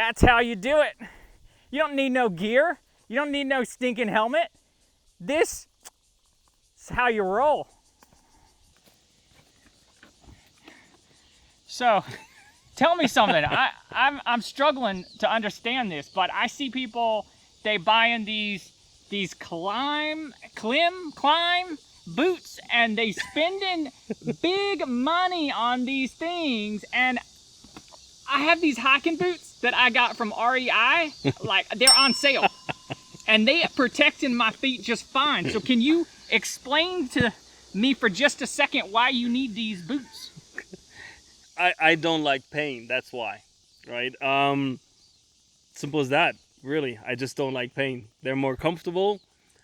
That's how you do it. You don't need no gear. You don't need no stinking helmet. This is how you roll. So, tell me something. I'm struggling to understand this, but I see people, they buying these climb boots, and they spending big money on these things. And I have these hiking boots that I got from REI, like they're on sale, and they are protecting my feet just fine. So can you explain to me for just a second why you need these boots? I don't like pain, that's why, right? Simple as that, really. I just don't like pain. They're more comfortable,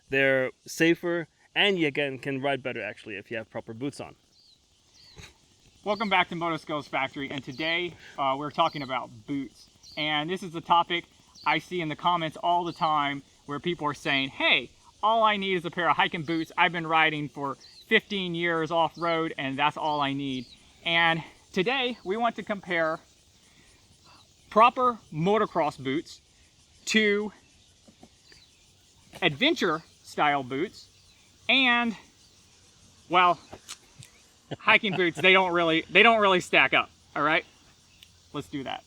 they're safer, and you again can ride better actually if you have proper boots on. Welcome back to Moto Skills Factory, and today we're talking about boots. And this is a topic I see in the comments all the time where people are saying, hey, all I need is a pair of hiking boots. I've been riding for 15 years off-road and that's all I need. And today we want to compare proper motocross boots to adventure style boots, and well, hiking boots, they don't really stack up. All right, let's do that.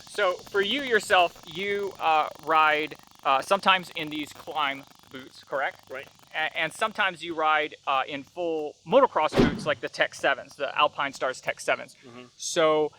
So for you yourself, you ride sometimes in these climb boots, correct? Right. And sometimes you ride in full motocross boots like the Tech 7s, the Alpine Stars Tech 7s. Mm-hmm. So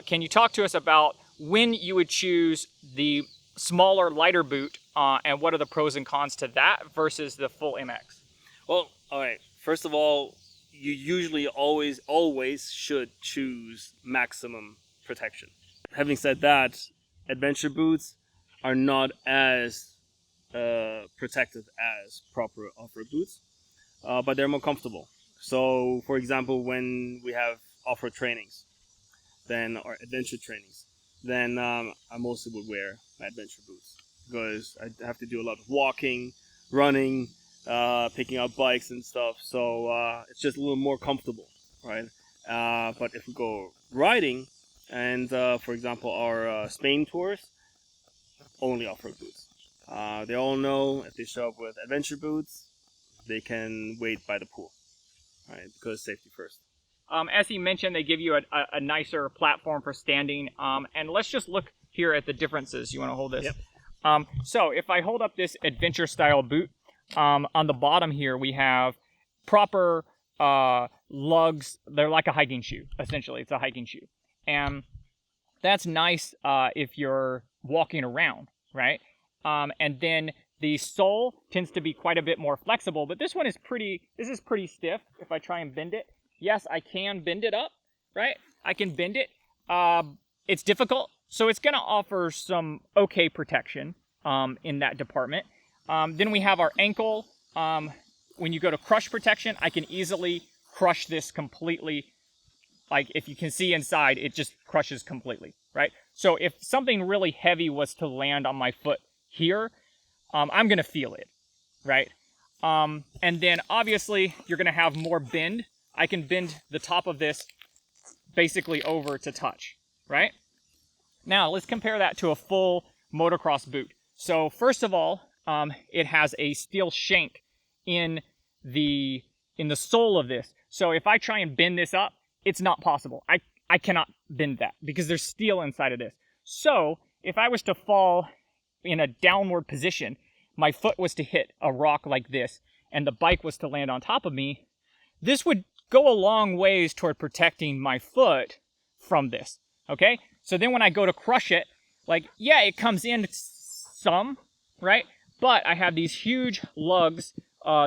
can you talk to us about when you would choose the smaller, lighter boot and what are the pros and cons to that versus the full MX? Well, all right. First of all, you usually always should choose maximum protection. Having said that, adventure boots are not as protected as proper off-road boots, but they're more comfortable. So, for example, when we have off-road trainings, or adventure trainings, then I mostly would wear my adventure boots because I have to do a lot of walking, running, picking up bikes and stuff. So it's just a little more comfortable, right? But if we go riding, and for example, our Spain tours, only off-road boots. They all know if they show up with adventure boots, they can wait by the pool, right? Because safety first. As he mentioned, they give you a nicer platform for standing. And let's just look here at the differences. You want to hold this? Yep. So if I hold up this adventure style boot, on the bottom here we have proper lugs. They're like a hiking shoe, essentially. It's a hiking shoe. And that's nice if you're walking around, right? And then the sole tends to be quite a bit more flexible, but this is pretty stiff. If I try and bend it, yes, I can bend it up, right? I can bend it. It's difficult, so it's gonna offer some okay protection in that department. Then we have our ankle. When you go to crush protection, I can easily crush this completely. Like if you can see inside, it just crushes completely, right? So if something really heavy was to land on my foot here, I'm gonna feel it, right? And then obviously you're gonna have more bend. I can bend the top of this basically over to touch, right? Now let's compare that to a full motocross boot. So first of all, it has a steel shank in the sole of this. So if I try and bend this up, it's not possible. I cannot bend that because there's steel inside of this. So if I was to fall in a downward position, my foot was to hit a rock like this, and the bike was to land on top of me, this would go a long ways toward protecting my foot from this, okay? So then when I go to crush it, like, yeah, it comes in some, right? But I have these huge lugs,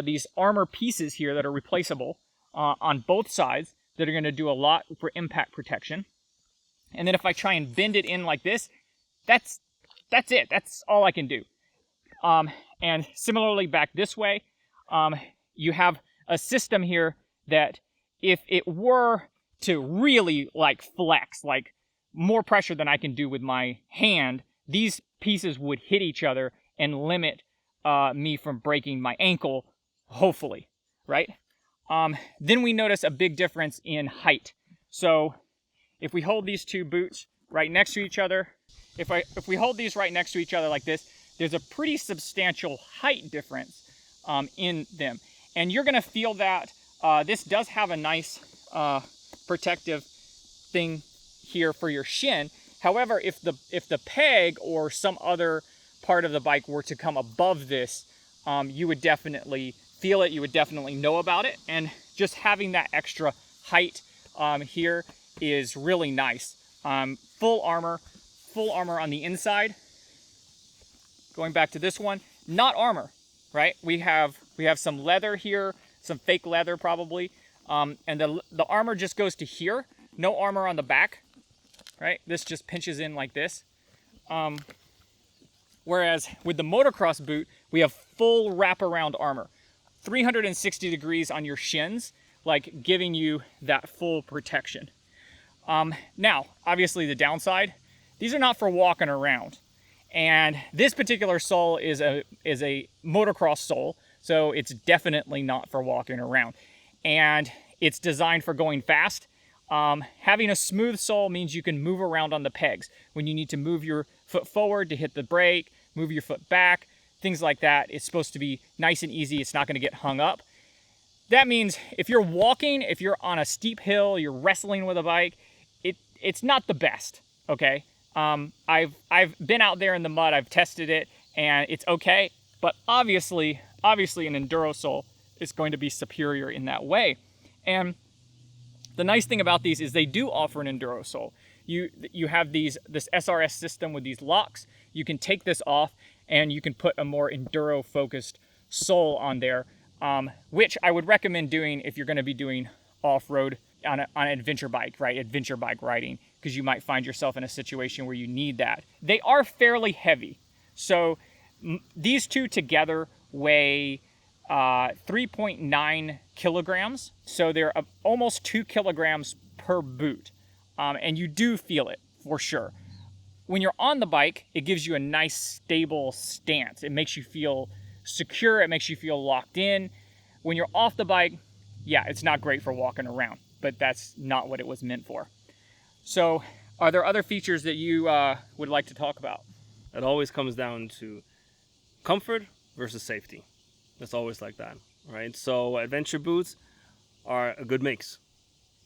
these armor pieces here that are replaceable on both sides, that are going to do a lot for impact protection. And then if I try and bend it in like this, that's it. That's all I can do. And similarly back this way, you have a system here that if it were to really like flex, like more pressure than I can do with my hand, these pieces would hit each other and limit me from breaking my ankle, hopefully, right? Then we notice a big difference in height. So if we hold these two boots right next to each other, if we hold these right next to each other like this, there's a pretty substantial height difference in them. And you're gonna feel that this does have a nice protective thing here for your shin. However, if the peg or some other part of the bike were to come above this, you would definitely feel it, you would definitely know about it. And just having that extra height here is really nice. Full armor on the inside. Going back to this one, not armor, right? We have some leather here, some fake leather probably, and the armor just goes to here. No armor on the back, right? This just pinches in like this. Whereas with the motocross boot, we have full wraparound armor, 360 degrees on your shins, like giving you that full protection. Now, obviously the downside, these are not for walking around. And this particular sole is a motocross sole, so it's definitely not for walking around. And it's designed for going fast. Having a smooth sole means you can move around on the pegs. When you need to move your foot forward to hit the brake, move your foot back, things like that, it's supposed to be nice and easy. It's not going to get hung up. That means if you're walking, if you're on a steep hill, you're wrestling with a bike, it's not the best, okay? I've been out there in the mud, I've tested it, and it's okay, but obviously an enduro sole is going to be superior in that way. And the nice thing about these is they do offer an enduro sole. You have this SRS system with these locks. You can take this off and you can put a more enduro focused sole on there, which I would recommend doing if you're going to be doing off-road on an adventure bike, right? Adventure bike riding, because you might find yourself in a situation where you need that. They are fairly heavy. So these two together weigh 3.9 kilograms. So they're almost 2 kilograms per boot. And you do feel it for sure. When you're on the bike, it gives you a nice stable stance. It makes you feel secure. It makes you feel locked in. When you're off the bike, yeah, it's not great for walking around, but that's not what it was meant for. So are there other features that you would like to talk about? It always comes down to comfort versus safety. It's always like that, right? So adventure boots are a good mix.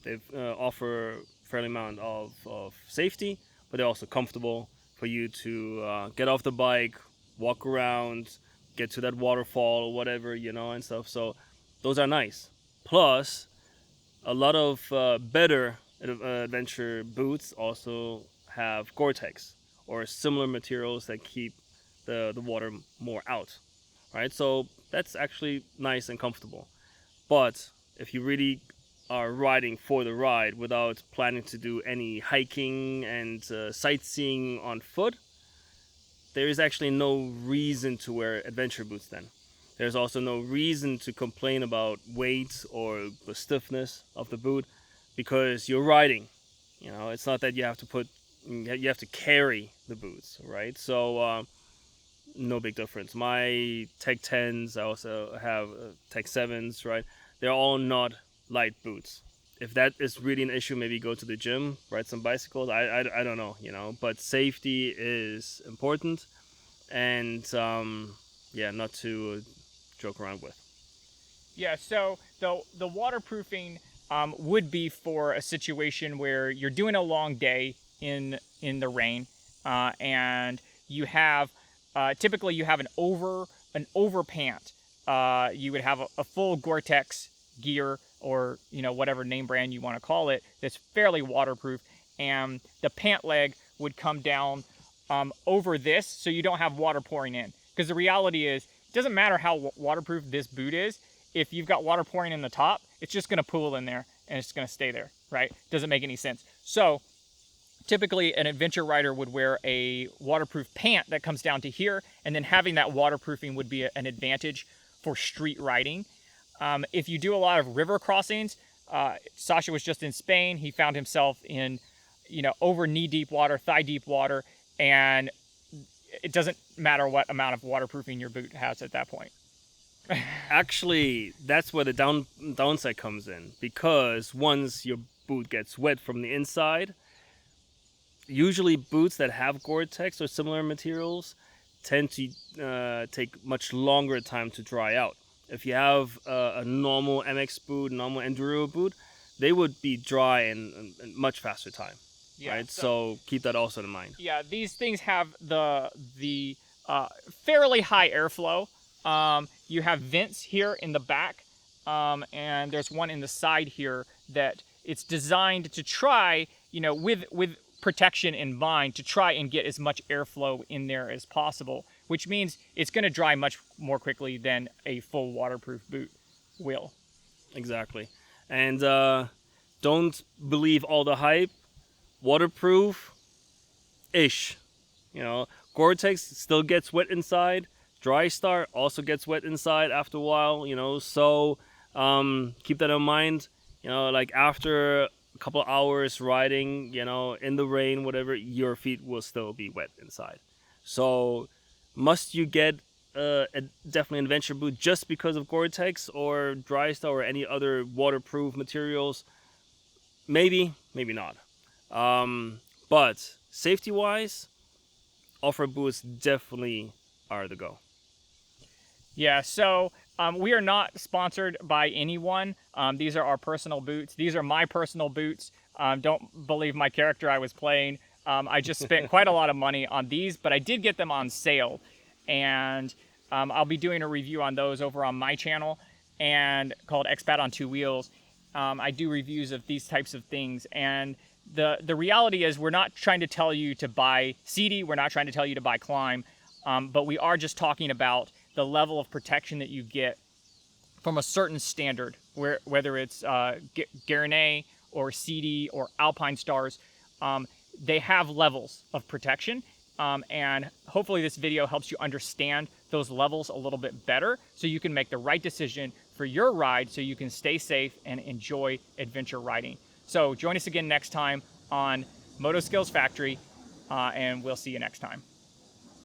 They offer a fair amount of safety, but they're also comfortable for you to get off the bike, walk around, get to that waterfall or whatever, and stuff. So those are nice. Plus, a lot of better adventure boots also have Gore-Tex or similar materials that keep the water more out, right? So that's actually nice and comfortable. But if you really are riding for the ride without planning to do any hiking and sightseeing on foot, there is actually no reason to wear adventure boots then. There's also no reason to complain about weight or the stiffness of the boot, because you're riding. It's not that you have to carry the boots, right? So no big difference. My Tech 10s, I also have Tech 7s, right? They're all not light boots. If that is really an issue, maybe go to the gym, ride some bicycles. I don't know, but safety is important, and not to joke around with. Yeah, so the waterproofing would be for a situation where you're doing a long day in the rain, and you have typically you have an over pant. You would have a full Gore-Tex gear, or whatever name brand you want to call it, that's fairly waterproof, and the pant leg would come down over this, so you don't have water pouring in. Because the reality is, it doesn't matter how waterproof this boot is. If you've got water pouring in the top, it's just going to pool in there and it's going to stay there, right? Doesn't make any sense. So typically an adventure rider would wear a waterproof pant that comes down to here, and then having that waterproofing would be an advantage for street riding. If you do a lot of river crossings, Sasha was just in Spain. He found himself in, over knee-deep water, thigh-deep water, and it doesn't matter what amount of waterproofing your boot has at that point. Actually, that's where the downside comes in, because once your boot gets wet from the inside, usually boots that have Gore-Tex or similar materials tend to take much longer time to dry out. If you have a normal MX boot, normal enduro boot, they would be dry in much faster time. Yeah, right? So keep that also in mind. Yeah, these things have the fairly high airflow. You have vents here in the back, and there's one in the side here that it's designed to try, with protection in mind, to try and get as much airflow in there as possible, which means it's going to dry much more quickly than a full waterproof boot will. Exactly. And don't believe all the hype. Waterproof-ish. Gore-Tex still gets wet inside. Dry Star also gets wet inside after a while, so keep that in mind. Like after a couple hours riding, in the rain, whatever, your feet will still be wet inside. So must you get definitely an adventure boot just because of Gore-Tex or Dry Star or any other waterproof materials? Maybe, maybe not. But safety-wise, off-road boots definitely are the go. Yeah, so we are not sponsored by anyone. These are our personal boots. These are my personal boots. Don't believe my character I was playing. I just spent quite a lot of money on these, but I did get them on sale. And I'll be doing a review on those over on my channel and called Expat on Two Wheels. I do reviews of these types of things. And the reality is we're not trying to tell you to buy CD. We're not trying to tell you to buy Climb. But we are just talking about the level of protection that you get from a certain standard, whether it's Guernay or CD or Alpine Stars. They have levels of protection, and hopefully this video helps you understand those levels a little bit better so you can make the right decision for your ride so you can stay safe and enjoy adventure riding. So join us again next time on Moto Skills Factory, and we'll see you next time.